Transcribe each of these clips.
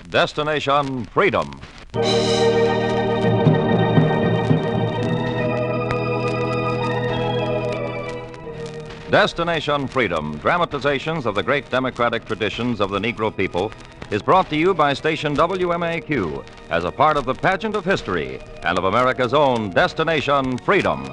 Destination Freedom. Destination Freedom, dramatizations of the great democratic traditions of the Negro people, is brought to you by station WMAQ as a part of the pageant of history and of America's own Destination Freedom.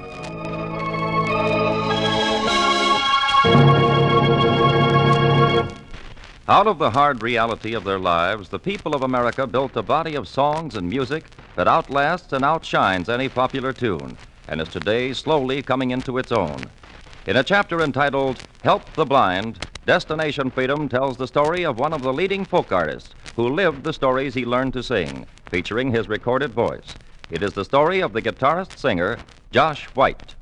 Out of the hard reality of their lives, the people of America built a body of songs and music that outlasts and outshines any popular tune, and is today slowly coming into its own. In a chapter entitled Help the Blind, Destination Freedom tells the story of one of the leading folk artists who lived the stories he learned to sing, featuring his recorded voice. It is the story of the guitarist-singer, Josh White.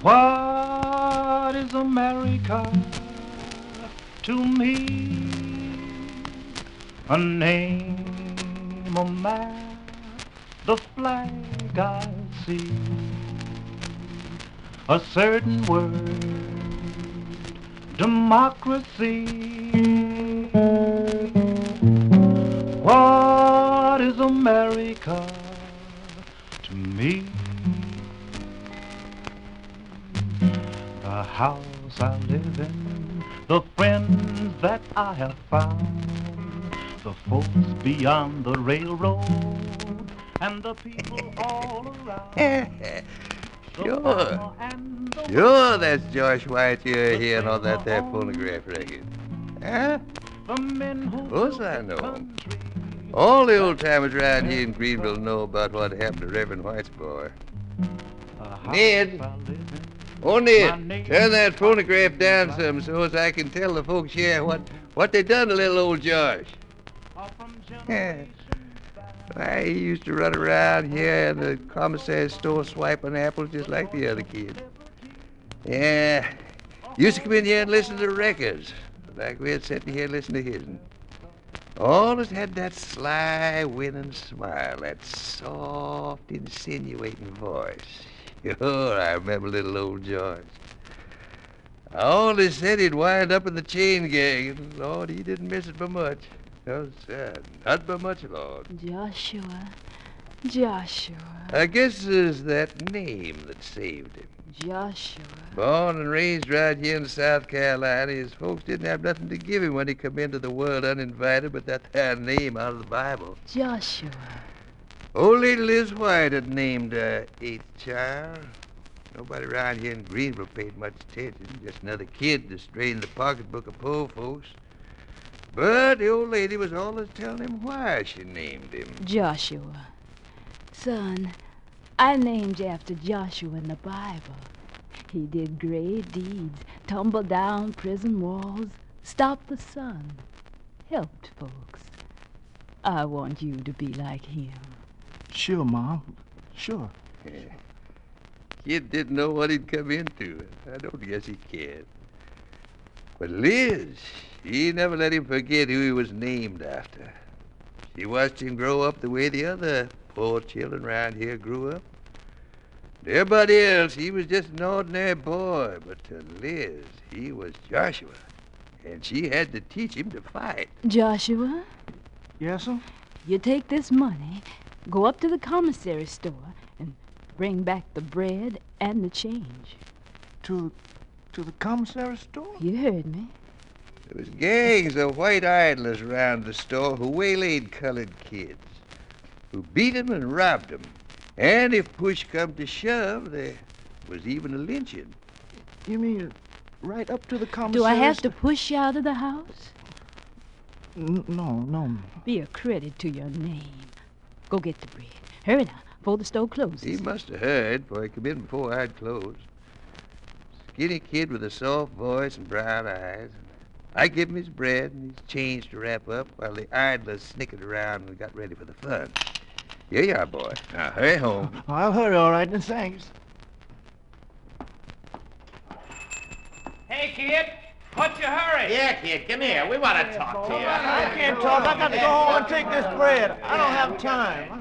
What is America to me? A name, a map, the flag I see, a certain word, democracy. What is America to me? The house I live in, the friends that I have found, the folks beyond the railroad, and the people all around. Sure, that's Josh White you're hearing on that there phonograph record. Huh? Of course I know him. All the old-timers around here in Greenville know about what happened to Reverend White's boy. Ned! Oh, Ned, turn that phonograph down some so as I can tell the folks here what they done to little old Josh. Yeah. Why, he used to run around here in the commissary's store swiping apples just like the other kids. Yeah, used to come in here and listen to the records, like we had sitting here listening to his. Always had that sly, winning smile, that soft, insinuating voice. Sure, I remember little old George. I always said he'd wind up in the chain gang, and Lord, he didn't miss it by much. No, sir, not by much, Lord. Joshua. I guess it's that name that saved him. Joshua. Born and raised right here in South Carolina, his folks didn't have nothing to give him when he come into the world uninvited but that there name out of the Bible. Joshua. Old Lady Liz White had named her eighth child. Nobody around here in Greenville paid much attention. Just another kid to strain the pocketbook of poor folks. But the old lady was always telling him why she named him. Joshua. Son, I named you after Joshua in the Bible. He did great deeds, tumbled down prison walls, stopped the sun, helped folks. I want you to be like him. Sure, Mom. Sure. Yeah. Kid didn't know what he'd come into. I don't guess he cared. But Liz, she never let him forget who he was named after. She watched him grow up the way the other poor children around here grew up. To everybody else, he was just an ordinary boy, but to Liz, he was Joshua, and she had to teach him to fight. Joshua? Yes, sir? You take this money, go up to the commissary store, and bring back the bread and the change. To the commissary store? You heard me. There was gangs of white idlers around the store who waylaid colored kids, who beat 'em and robbed 'em. And if push come to shove, there was even a lynching. You mean right up to the commissary? Do I have to push you out of the house? No. Be a credit to your name. Go get the bread. Hurry now, before the store closes. He must have heard, for he come in before I'd closed. Skinny kid with a soft voice and brown eyes. I give him his bread and his change to wrap up while the idlers snickered around and got ready for the fun. Here you are, boy. Now, hurry home. I'll hurry, all right, and thanks. Hey, kid, What's your hurry? Yeah, kid, come here. We want to talk to you. I can't talk. I got to go home and take this bread. I don't have time.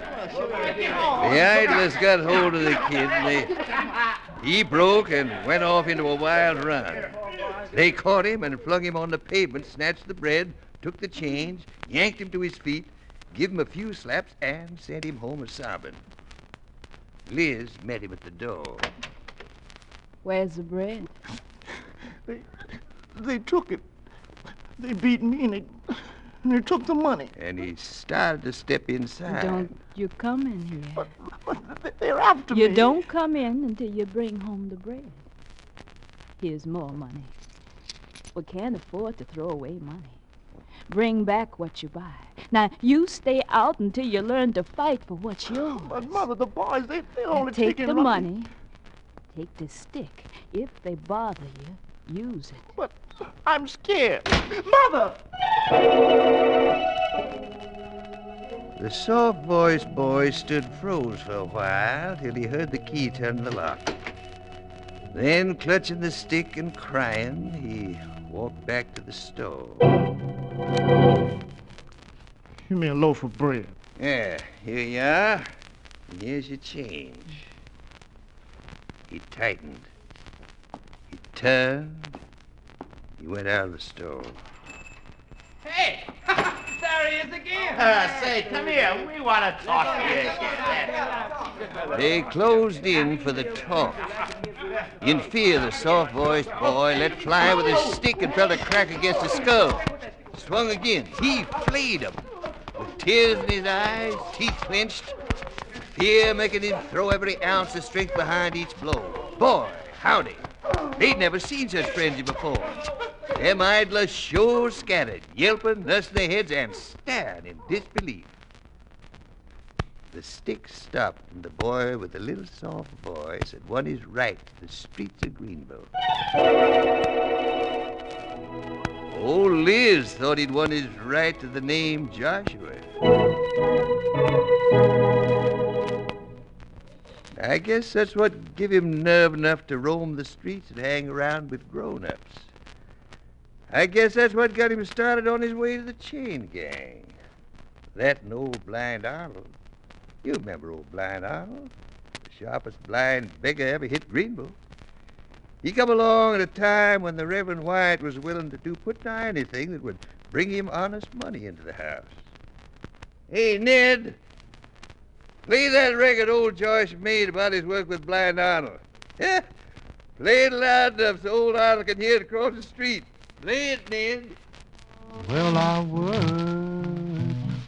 The idlers got hold of the kid, and he broke and went off into a wild run. They caught him and flung him on the pavement, snatched the bread, took the change, yanked him to his feet, give him a few slaps, and sent him home a-sobbing. Liz met him at the door. Where's the bread? They took it. They beat me and they took the money. And he started to step inside. Don't you come in here. But they're after me. You don't come in until you bring home the bread. Here's more money. We can't afford to throw away money. Bring back what you buy. Now, you stay out until you learn to fight for what's yours. But, Mother, the boys, they only Take taking the roughly- money. Take the stick. If they bother you, use it. But I'm scared. Mother! The soft-voiced boy stood froze for a while till he heard the key turn in the lock. Then, clutching the stick and crying, he walked back to the store. Give me a loaf of bread. Yeah, here you are. And here's your change. He tightened. He turned. He went out of the store. Hey! There he is again. Say, come here. We want to talk to you. They closed in for the talk. In fear, the soft-voiced boy let fly with his stick and felt a crack against his skull. Swung again. He flayed him. With tears in his eyes, teeth clenched, fear making him throw every ounce of strength behind each blow. Boy, howdy. They'd never seen such frenzy before. Them idlers sure scattered, yelping, nursing their heads, and staring in disbelief. The stick stopped, and the boy with the little soft voice had won his right to the streets of Greenville. Old Liz thought he'd won his right to the name Joshua. I guess that's what give him nerve enough to roam the streets and hang around with grown-ups. I guess that's what got him started on his way to the chain gang. That and old Blind Arnold. You remember old Blind Arnold? The sharpest blind beggar ever hit Greenville. He come along at a time when the Reverend White was willing to do put nigh anything that would bring him honest money into the house. Hey, Ned, play that record old Joyce made about his work with Blind Arnold. Yeah, play it loud enough so old Arnold can hear it across the street. Play it, Ned. Well, I worked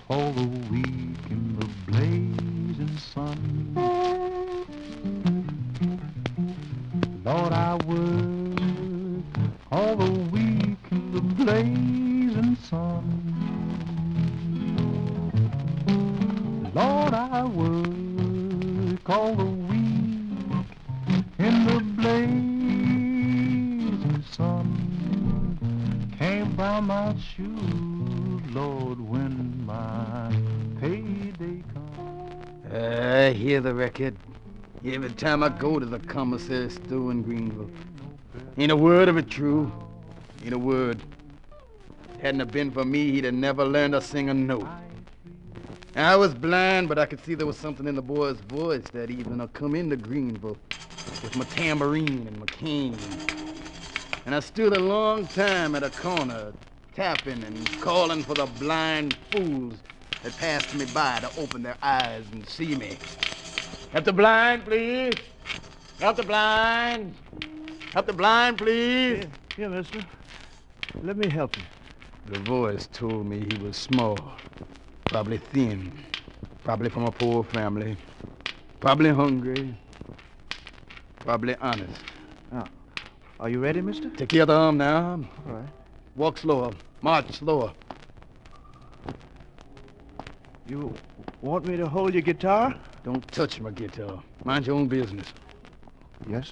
all the week in the blazing sun. Lord, I worked all the week in the blazing sun. Lord, I work all the week in the blazing sun. Can't buy my shoes, Lord, when my payday comes. I hear the record. Every time I go to the commissary store in Greenville. Ain't a word of it true. Ain't a word. Hadn't it been for me, he'd have never learned to sing a note. I was blind, but I could see there was something in the boy's voice that evening. I come into Greenville with my tambourine and my cane. And I stood a long time at a corner, tapping and calling for the blind fools that passed me by to open their eyes and see me. Help the blind, please. Help the blind. Help the blind, please. Here, mister. Let me help you. The voice told me he was small, probably thin, probably from a poor family, probably hungry, probably honest. Now, are you ready, mister? Take the other arm now. All right. Walk slower. March slower. You want me to hold your guitar? Don't touch my guitar. Mind your own business. Yes.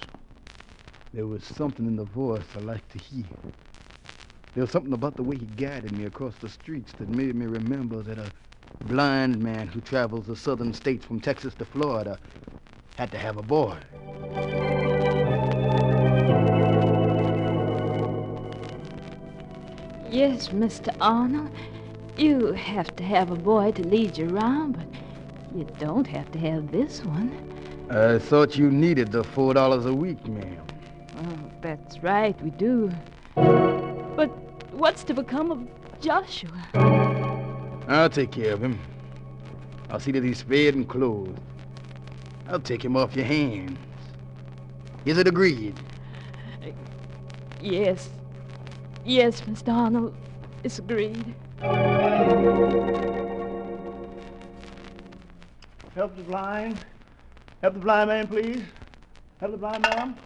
There was something in the voice I liked to hear. There was something about the way he guided me across the streets that made me remember that a blind man who travels the southern states from Texas to Florida had to have a boy. Yes, Mr. Arnold. You have to have a boy to lead you around, but you don't have to have this one. I thought you needed the $4 a week, ma'am. Oh, that's right, we do. But what's to become of Joshua? I'll take care of him. I'll see that he's fed and clothed. I'll take him off your hands. Is it agreed? Yes. Yes, Mr. Arnold. It's agreed. Help the blind. Help the blind man, please. Help the blind man.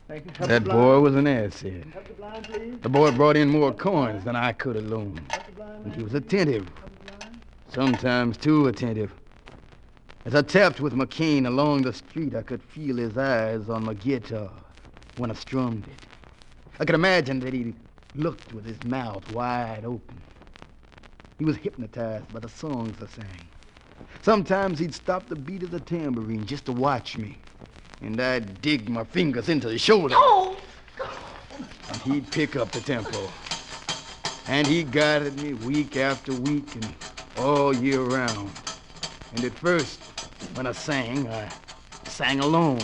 Thank you. Help That the blind. boy was an asset. Help the blind, please. The boy brought in more coins than I could alone. Help the blind And man. he was attentive, Help the blind. sometimes too attentive. As I tapped with my cane along the street, I could feel his eyes on my guitar when I strummed it. I could imagine that he looked with his mouth wide open. He was hypnotized by the songs I sang. Sometimes he'd stop the beat of the tambourine just to watch me, and I'd dig my fingers into his shoulder. Oh! And he'd pick up the tempo. And he guided me week after week and all year round. And at first, when I sang alone.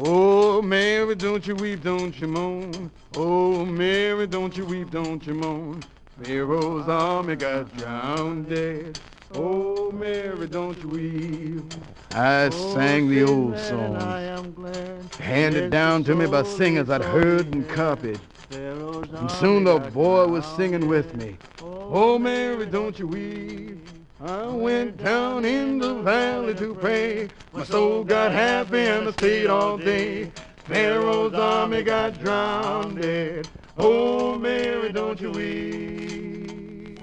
Oh, Mary, don't you weep, don't you moan. Oh, Mary, don't you weep, don't you moan. Pharaoh's army got drowned dead. Oh, Mary, don't you weep. I sang the old songs, handed down to me by singers I'd heard and copied. And soon the boy was singing with me. Oh, Mary, don't you weep. I went down in the valley to pray. My soul got happy and I stayed all day. Pharaoh's army got drowned dead. Oh, Mary, don't you weep.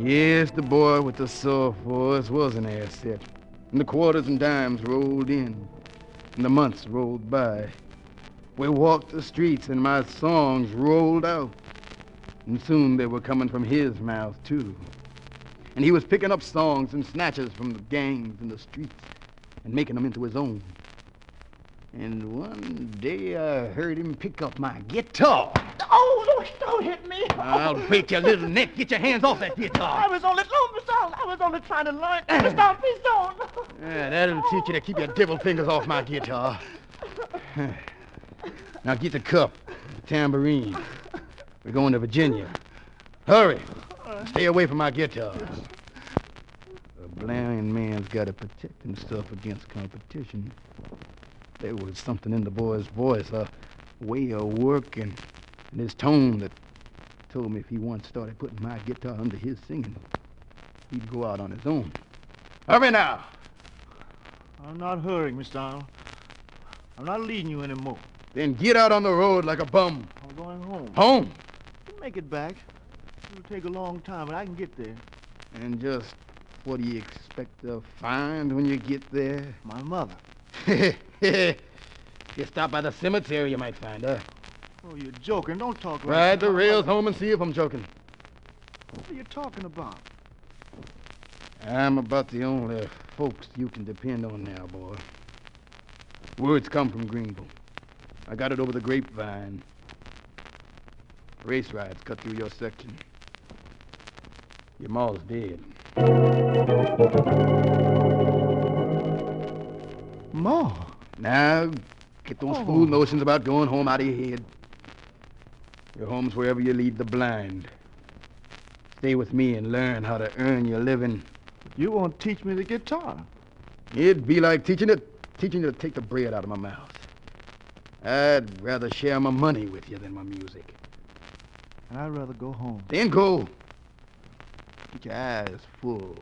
Yes, the boy with the sore voice was an asset. And the quarters and dimes rolled in, and the months rolled by. We walked the streets and my songs rolled out. And soon they were coming from his mouth, too. And he was picking up songs and snatches from the gangs in the streets and making them into his own. And one day I heard him pick up my guitar. Oh, don't hit me. I'll break your little neck. Get your hands off that guitar. I was only trying to learn. Mr. Arnold, please don't. Yeah, that'll teach you to keep your devil fingers off my guitar. Now get the cup, the tambourine. We're going to Virginia. Hurry. Stay away from my guitar. A blind man's got to protect himself against competition. There was something in the boy's voice, a way of working, and his tone that told me if he once started putting my guitar under his singing, he'd go out on his own. Hurry now. I'm not hurrying, Mr. Arnold. I'm not leading you anymore. Then get out on the road like a bum. I'm going home. Home? We'll make it back. It'll take a long time, but I can get there. And just what do you expect to find when you get there? My mother. You stop by the cemetery, you might find her. Oh, you're joking. Don't talk like Ride that. the rails home and see if I'm joking. What are you talking about? I'm about the only folks you can depend on now, boy. Words come from Greenville. I got it over the grapevine. Race rides cut through your section. Your ma's dead. Ma? Now, get those fool notions about going home out of your head. Your home's wherever you lead the blind. Stay with me and learn how to earn your living. You won't teach me the guitar. It'd be like teaching you to take the bread out of my mouth. I'd rather share my money with you than my music. And I'd rather go home. Then go. Get your eyes full.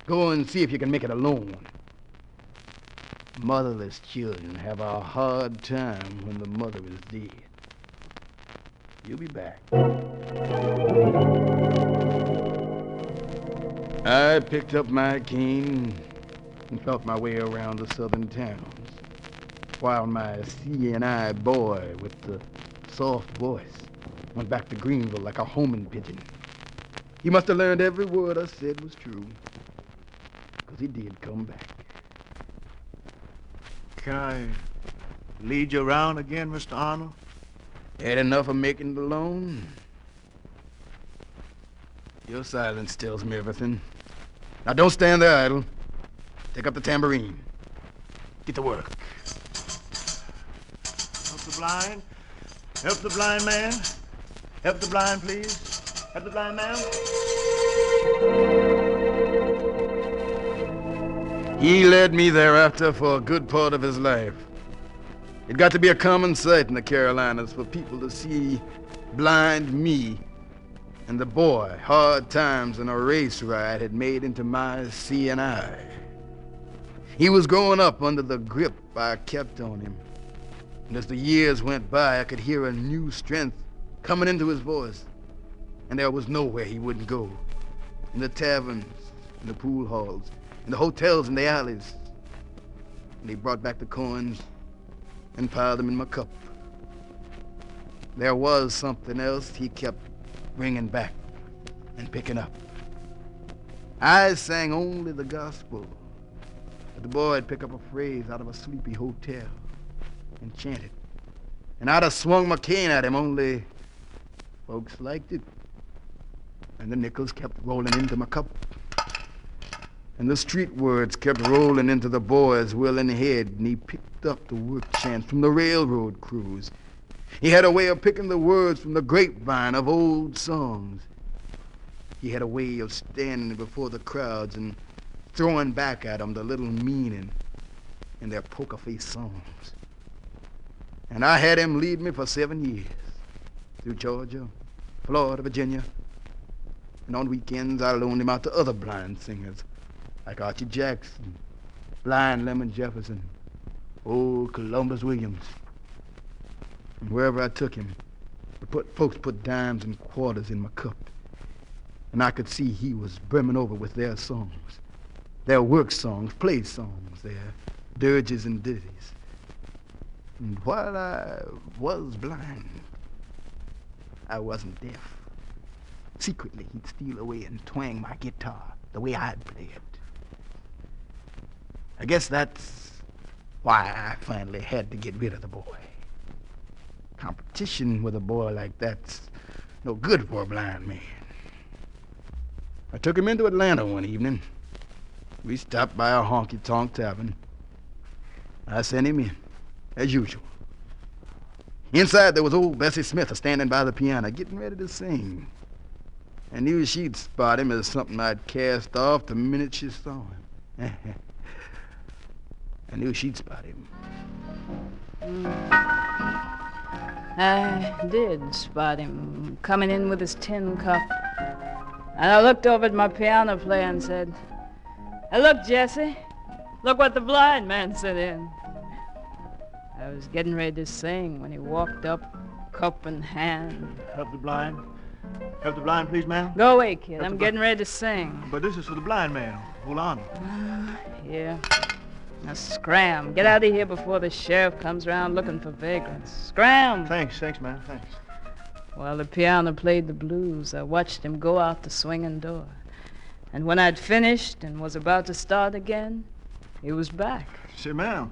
Go and see if you can make it alone. Motherless children have a hard time when the mother is dead. You'll be back. I picked up my cane and felt my way around the southern towns, while my C&I boy with the soft voice went back to Greenville like a homing pigeon. He must have learned every word I said was true, because he did come back. Can Lead you around again, Mr. Arnold? Had enough of making it alone? Your silence tells me everything. Now don't stand there idle. Take up the tambourine. Get to work. Help the blind. Help the blind man. Help the blind, please. Help the blind man. He led me thereafter for a good part of his life. It got to be a common sight in the Carolinas for people to see blind me and the boy Hard Times in a race ride had made into my seeing eye. He was growing up under the grip I kept on him. And as the years went by, I could hear a new strength coming into his voice. And there was nowhere he wouldn't go. In the taverns, in the pool halls, in the hotels, in the alleys. And he brought back the coins and piled them in my cup. There was something else he kept bringing back and picking up. I sang only the gospel, but the boy would pick up a phrase out of a sleepy hotel and chant it. And I'd have swung my cane at him, only folks liked it. And the nickels kept rolling into my cup. And the street words kept rolling into the boy's willing head, and he picked up the work chants from the railroad crews. He had a way of picking the words from the grapevine of old songs. He had a way of standing before the crowds and throwing back at them the little meaning in their poker-faced songs. And I had him lead me for 7 years, through Georgia, Florida, Virginia. And on weekends, I loaned him out to other blind singers, like Archie Jackson, Blind Lemon Jefferson, old Columbus Williams. And wherever I took him, folks put dimes and quarters in my cup. And I could see he was brimming over with their songs, their work songs, play songs, their dirges and ditties. And while I was blind, I wasn't deaf. Secretly, he'd steal away and twang my guitar the way I'd play it. I guess that's why I finally had to get rid of the boy. Competition with a boy like that's no good for a blind man. I took him into Atlanta one evening. We stopped by a honky-tonk tavern. I sent him in, as usual. Inside there was old Bessie Smith standing by the piano, getting ready to sing. I knew she'd spot him as something I'd cast off the minute she saw him. I knew she'd spot him. I did spot him coming in with his tin cup. And I looked over at my piano player and said, "Hey, look, Jesse. Look what the blind man sent in." I was getting ready to sing when he walked up, cup in hand. Help the blind. Help the blind, please, ma'am. Go away, kid. I'm getting ready to sing. But this is for the blind man. Hold on. Yeah. Now scram. Get out of here before the sheriff comes around looking for vagrants. Scram! Thanks, ma'am, thanks. While the piano played the blues, I watched him go out the swinging door. And when I'd finished and was about to start again, he was back. Say, ma'am,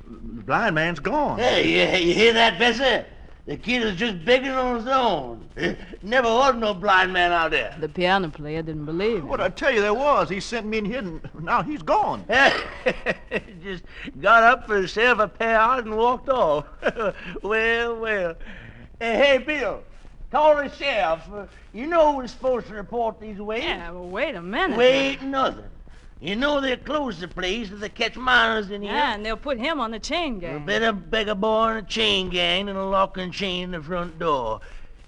the blind man's gone. Hey, you hear that, Bessie? The kid is just begging on his own. Never was no blind man out there. The piano player didn't believe it. What I tell you, there was. He sent me in here, and now he's gone. Just got up for himself a pair and walked off. Well. Hey, Bill, call the sheriff. You know we're supposed to report these ways. Yeah, well, wait a minute. Wait nothing. You know they'll close the place if they catch minors in here. Yeah, and they'll put him on the chain gang. Better beg a boy in a chain gang than a lock and chain in the front door.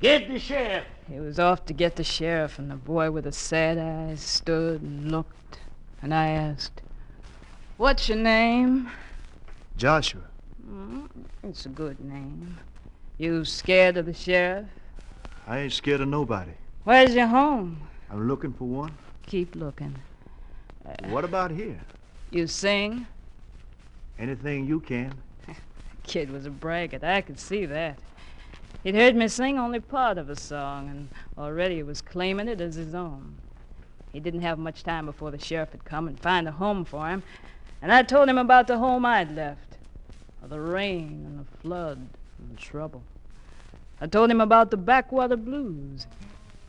Get the sheriff. He was off to get the sheriff, and the boy with the sad eyes stood and looked. And I asked, "What's your name?" Joshua. It's a good name. You scared of the sheriff? I ain't scared of nobody. Where's your home? I'm looking for one. Keep looking. What about here? You sing? Anything you can. Kid was a braggart. I could see that. He'd heard me sing only part of a song, and already he was claiming it as his own. He didn't have much time before the sheriff had come and find a home for him, and I told him about the home I'd left. of the rain and the flood and trouble. I told him about the backwater blues,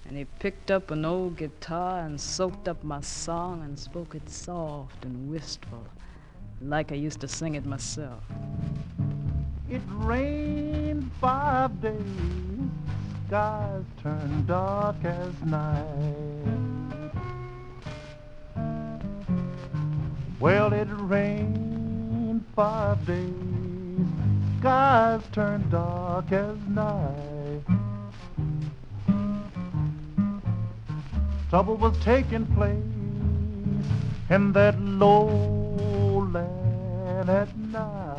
and he picked up an old guitar and soaked up my song and spoke it soft and wistful, like I used to sing it myself. It rained 5 days, skies turned dark as night. Well, it rained 5 days, skies turned dark as night. Trouble was taking place in that lowland at night.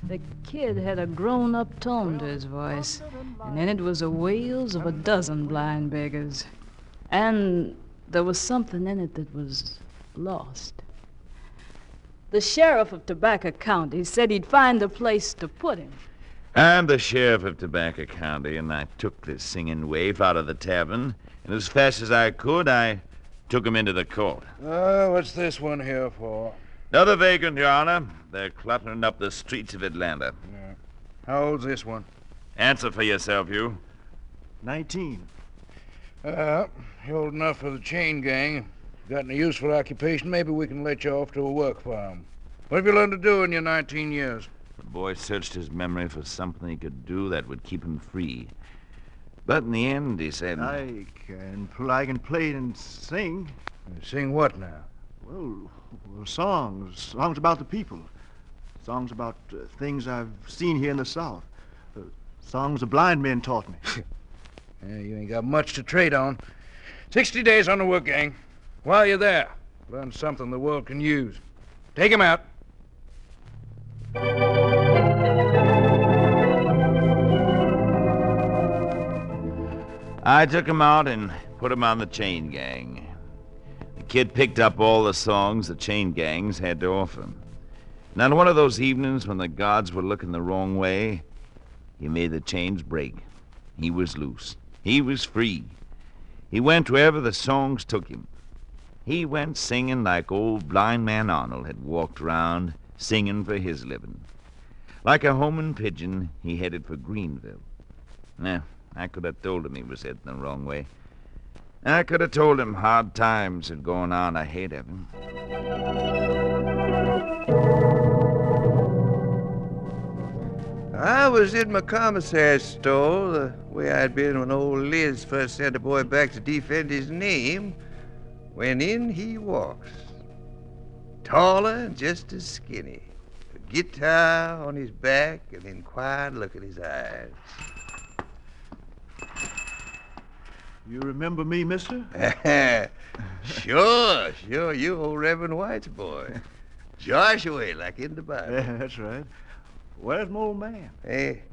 The kid had a grown-up tone to his voice, and in it was the wails of a dozen blind beggars. And there was something in it that was lost. The sheriff of Tobacco County said he'd find a place to put him. I'm the sheriff of Tobacco County, and I took this singing waif out of the tavern, and as fast as I could, I took him into the court. What's this one here for? Another vagrant, Your Honor. They're cluttering up the streets of Atlanta. Yeah. How old's this one? Answer for yourself, you. 19. You're old enough for the chain gang. Got any useful occupation, maybe we can let you off to a work farm. What have you learned to do in your 19 years? The boy searched his memory for something he could do that would keep him free. But in the end, he said... I can play and sing. Sing what now? Well, songs about the people. Songs about things I've seen here in the South. Songs the blind men taught me. Yeah, you ain't got much to trade on. 60 days on the work gang. While you're there, learn something the world can use. Take him out. I took him out and put him on the chain gang. The kid picked up all the songs the chain gangs had to offer. And on one of those evenings when the gods were looking the wrong way, he made the chains break. He was loose. He was free. He went wherever the songs took him. He went singing like old blind man Arnold had walked around, singing for his living. Like a homing pigeon, he headed for Greenville. Now, I could have told him he was heading the wrong way. I could have told him hard times had gone on ahead of him. I was in my commissary's store, the way I'd been when old Liz first sent a boy back to defend his name, when in he walks. Taller and just as skinny. A guitar on his back and an inquiring look in his eyes. You remember me, mister? Sure. You old Reverend White's boy. Joshua, like in the Bible. Yeah, that's right. Where's my old man? Hey,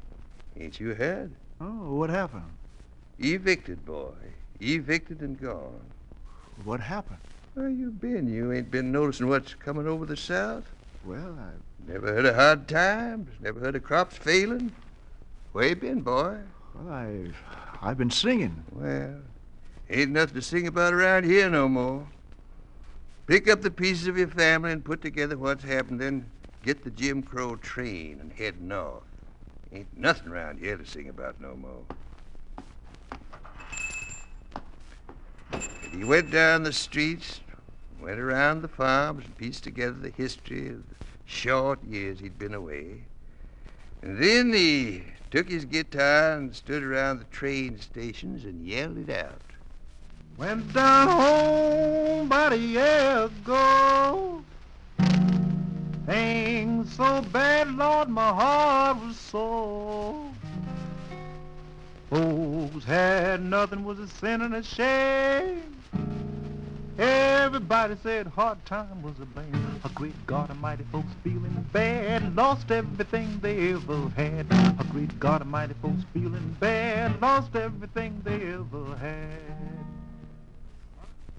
ain't you heard? Oh, what happened? Evicted, boy. Evicted and gone. What happened? Where you been? You ain't been noticing what's coming over the South? Well, Never heard of hard times? Never heard of crops failing? Where you been, boy? I've been singing. Well, ain't nothing to sing about around here no more. Pick up the pieces of your family and put together what's happened, then get the Jim Crow train and head north. Ain't nothing around here to sing about no more. And he went down the streets, went around the farms and pieced together the history of the short years he'd been away. And then he took his guitar and stood around the train stations and yelled it out. Went down home about a year ago. Things so bad, Lord, my heart was sore. Folks had nothing, was a sin and a shame. Everybody said hard time was a blame. A great God Almighty, folks feeling bad, lost everything they ever had. A great God Almighty, folks feeling bad, lost everything they ever had.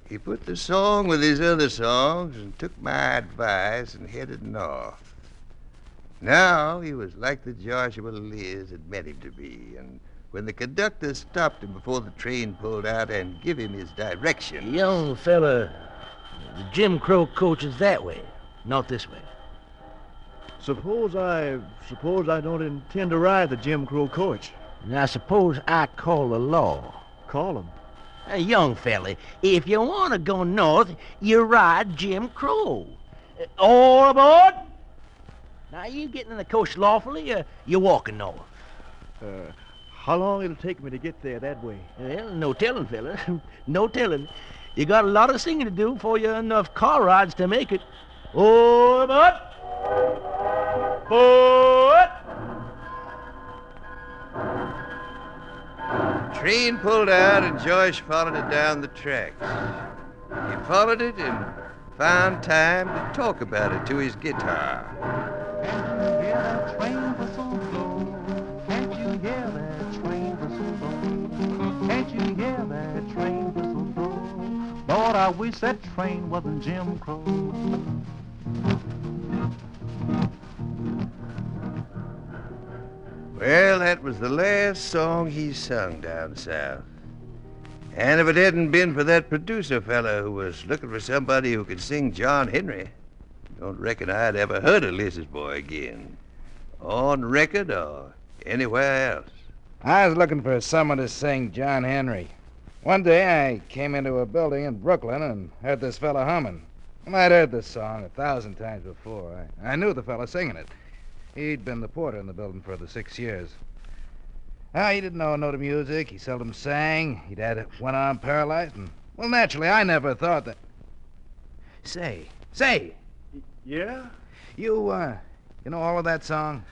He put the song with his other songs and took my advice and headed north. Now he was like the Joshua Liz had meant him to be, and when the conductor stopped him before the train pulled out and give him his direction... Young fella, the Jim Crow coach is that way, not this way. Suppose I don't intend to ride the Jim Crow coach. Now, suppose I call the law. Call him. Hey, young fella, if you want to go north, you ride Jim Crow. All aboard! Now, you getting in the coach lawfully, or you walking north? How long it'll take me to get there that way? Well, no telling, fella. No telling. You got a lot of singing to do before you have enough car rides to make it. All aboard! Forward! Train pulled out and Joyce followed it down the tracks. He followed it and found time to talk about it to his guitar. Can't you hear that train whistle blow? Can't you hear that train whistle blow? Can't you hear that train whistle blow? Lord, I wish that train wasn't Jim Crow. Well, that was the last song he sung down south. And if it hadn't been for that producer fella who was looking for somebody who could sing John Henry, don't reckon I'd ever heard of Liz's Boy again. On record or anywhere else. I was looking for someone to sing John Henry. One day I came into a building in Brooklyn and heard this fella humming. And I'd heard this song 1,000 times before. I knew the fella singing it. He'd been the porter in the building for the 6 years. He didn't know a note of music. He seldom sang. He'd had one arm paralyzed. And, well, naturally, I never thought that... Say! Yeah? You know all of that song?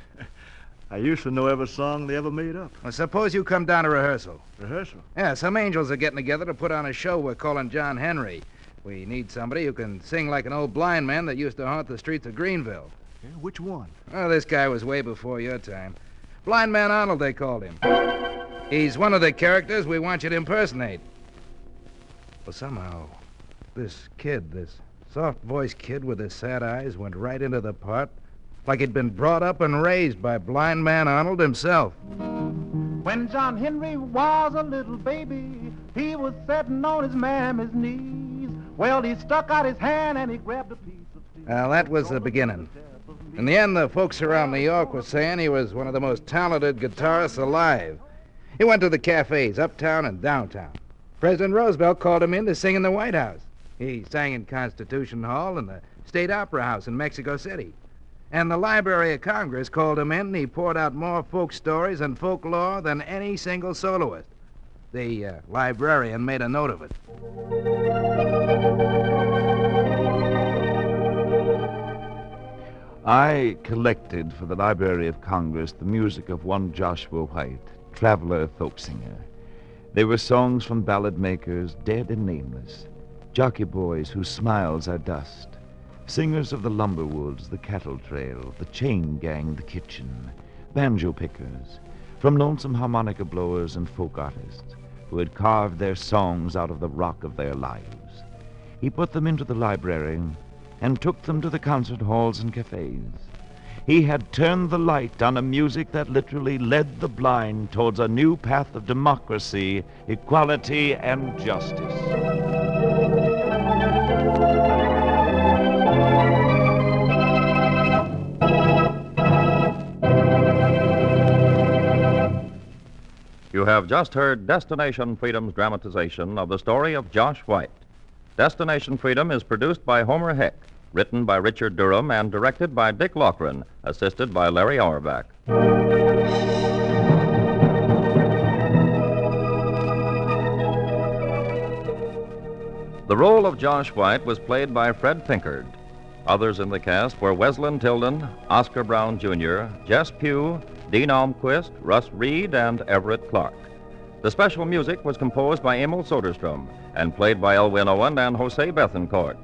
I used to know every song they ever made up. Well, suppose you come down to rehearsal. Rehearsal? Yeah, some angels are getting together to put on a show we're calling John Henry. We need somebody who can sing like an old blind man that used to haunt the streets of Greenville. Yeah, which one? Oh, this guy was way before your time. Blind Man Arnold, they called him. He's one of the characters we want you to impersonate. Well, somehow, this kid, this soft-voiced kid with his sad eyes, went right into the part like he'd been brought up and raised by Blind Man Arnold himself. When John Henry was a little baby, he was sitting on his mammy's knees. Well, he stuck out his hand and he grabbed a piece of steel. Well, that was the beginning. In the end, the folks around New York were saying he was one of the most talented guitarists alive. He went to the cafes uptown and downtown. President Roosevelt called him in to sing in the White House. He sang in Constitution Hall and the State Opera House in Mexico City. And the Library of Congress called him in, and he poured out more folk stories and folklore than any single soloist. The librarian made a note of it. I collected for the Library of Congress the music of one Joshua White, traveler folk singer. They were songs from ballad makers, dead and nameless, jockey boys whose smiles are dust, singers of the lumber woods, the cattle trail, the chain gang, the kitchen, banjo pickers, from lonesome harmonica blowers and folk artists who had carved their songs out of the rock of their lives. He put them into the library and took them to the concert halls and cafes. He had turned the light on a music that literally led the blind towards a new path of democracy, equality, and justice. You have just heard Destination Freedom's dramatization of the story of Josh White. Destination Freedom is produced by Homer Heck, written by Richard Durham, and directed by Dick Loughran, assisted by Larry Auerbach. The role of Josh White was played by Fred Pinkard. Others in the cast were Wezlynn Tildon, Oscar Brown Jr., Jess Pugh, Dean Olmquist, Russ Reed, and Everett Clark. The special music was composed by Emil Soderstrom and played by Elwyn Owen and Jose Bethancourt.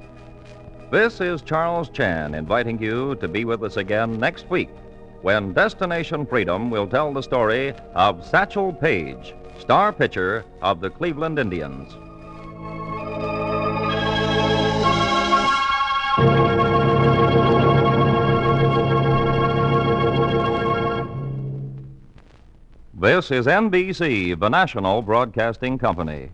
This is Charles Chan inviting you to be with us again next week when Destination Freedom will tell the story of Satchel Paige, star pitcher of the Cleveland Indians. This is NBC, the national broadcasting company.